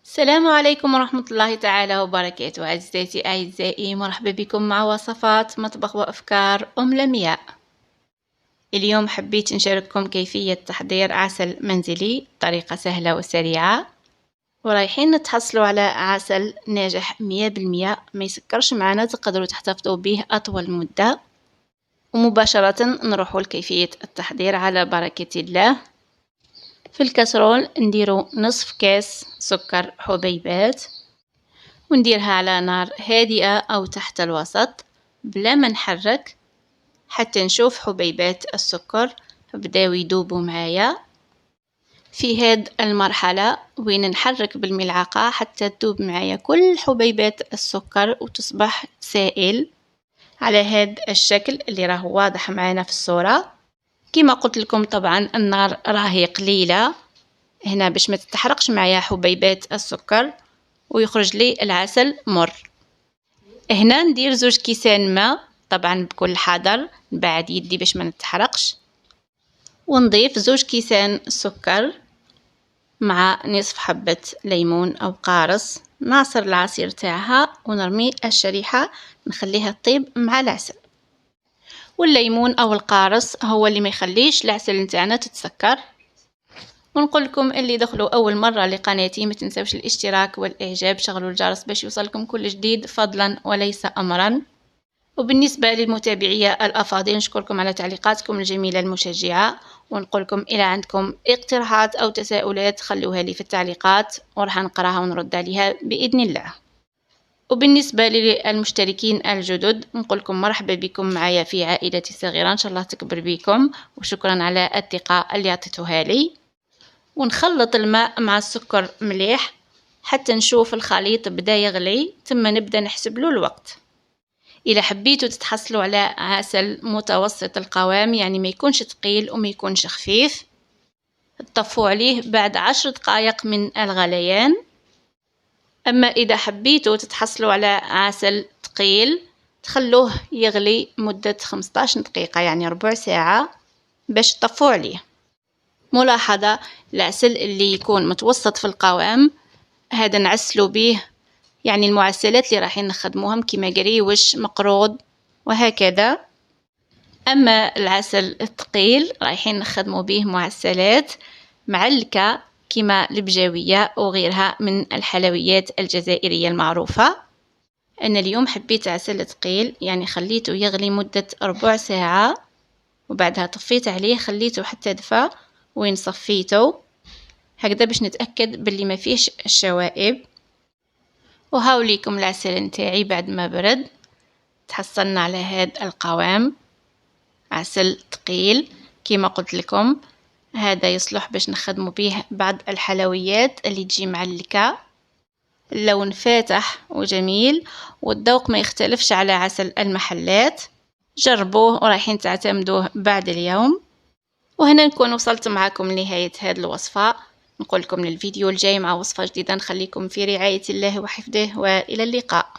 السلام عليكم ورحمة الله تعالى وبركاته. عزيزاتي أعزائي، مرحبا بكم مع وصفات مطبخ وأفكار أم لمياء. اليوم حبيت نشارككم كيفية تحضير عسل منزلي بطريقة سهلة وسريعة، ورايحين نتحصلوا على عسل ناجح 100%، ما يسكرش معنا، تقدروا تحتفظوا به أطول مدة. ومباشرة نروحوا لكيفية التحضير على بركة الله. في الكسرول نديرو نصف كاس سكر حبيبات، ونديرها على نار هادئة أو تحت الوسط بلا ما نحرك حتى نشوف حبيبات السكر بداو يذوبوا معايا. في هاد المرحلة وين نحرك بالملعقة حتى تذوب معايا كل حبيبات السكر وتصبح سائل على هاد الشكل اللي راه واضح معنا في الصورة. كما قلت لكم طبعا النار راهي قليلة هنا باش ما تتحرقش معايا حبيبات السكر ويخرج لي العسل مر. هنا ندير 2 كيسان ماء، طبعا بكل حذر نبعد يدي باش ما نتحرقش، ونضيف 2 كيسان سكر مع نصف حبة ليمون أو قارص، نعصر العصير تاعها ونرمي الشريحة نخليها تطيب مع العسل. والليمون أو القارص هو اللي ما يخليش العسل نتاعنا تتسكر. ونقول لكم اللي دخلوا أول مرة لقناتي ما تنسوش الاشتراك والإعجاب، شغلوا الجرس باش يوصلكم كل جديد فضلا وليس أمرا. وبالنسبة للمتابعية الأفاضل نشكركم على تعليقاتكم الجميلة المشجعة، ونقول لكم إذا عندكم اقتراحات أو تساؤلات خلوها لي في التعليقات وراح نقراها ونرد عليها بإذن الله. وبالنسبة للمشتركين الجدد نقول لكم مرحبا بكم معايا في عائلتي الصغيرة، إن شاء الله تكبر بكم، وشكرا على الثقة اللي عطيتوها لي. ونخلط الماء مع السكر مليح حتى نشوف الخليط بدا يغلي، ثم نبدأ نحسب له الوقت. إذا حبيتوا تتحصلوا على عسل متوسط القوام، يعني ما يكونش ثقيل وما يكونش خفيف، تطفوا عليه بعد 10 دقائق من الغليان. أما إذا حبيتوا تتحصلوا على عسل ثقيل تخلوه يغلي مدة 15 دقيقة، يعني ربع ساعة باش تطفوا عليه. ملاحظة: العسل اللي يكون متوسط في القوام هذا نعسلوا به، يعني المعسلات اللي رايحين نخدموهم كيما قريوش مقروض وهكذا. أما العسل الثقيل رايحين نخدموا به معسلات معلكة كيما البجاوية وغيرها من الحلويات الجزائرية المعروفة. أنا اليوم حبيت عسل ثقيل، يعني خليته يغلي مدة ربع ساعة وبعدها طفيت عليه خليته حتى دفى وين صفيته هكذا باش نتأكد باللي ما فيش الشوائب. وهاوليكم العسل نتاعي بعد ما برد، تحصلنا على هذا القوام، عسل ثقيل كما قلت لكم. هذا يصلح باش نخدموا به بعض الحلويات اللي تجي معلكة، اللون فاتح وجميل والذوق ما يختلفش على عسل المحلات. جربوه ورايحين تعتمدوه بعد اليوم. وهنا نكون وصلت معكم لنهاية هذه الوصفة، نقول لكم للفيديو الجاي مع وصفة جديدة. نخليكم في رعاية الله وحفظه، وإلى اللقاء.